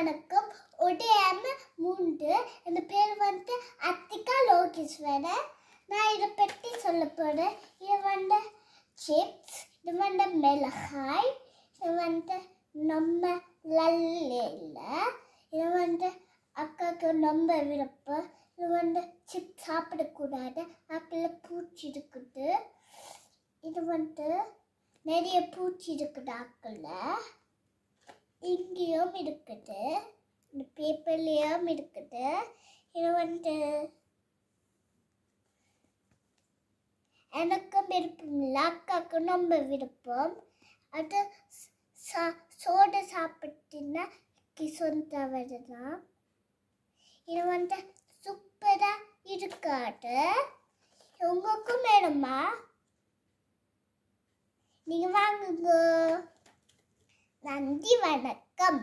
வணக்கம். உடையாம மூன்று. இந்த பேர் வந்து அத்திகா லோகேஸ்வரன். நான் இதை பற்றி சொல்ல போகிறேன். இது வந்து சிப்ஸ், இது வந்து மிளகாய், இது வந்து நம்ம லல்லையில், இது வந்து அக்காவுக்கு ரொம்ப விருப்பம். இது வந்து சிப்ஸ் சாப்பிடக்கூடாது, அக்கில் பூச்சி இருக்குது. இது வந்து நிறைய பூச்சி இருக்குது அக்கில். இங்கேயும் இருக்குது, இந்த பேப்பர்லேயும் இருக்குது. இது வந்து எனக்கும் விருப்பம் இல்லை, அக்காவுக்கு ரொம்ப விருப்பம். அது சோடா சாப்பிட்டினா சொந்த வருதான். இது வந்து சூப்பராக இருக்காது. உங்களுக்கும் வேணுமா? நீங்கள் வாங்குங்க. நன்றி, வணக்கம்.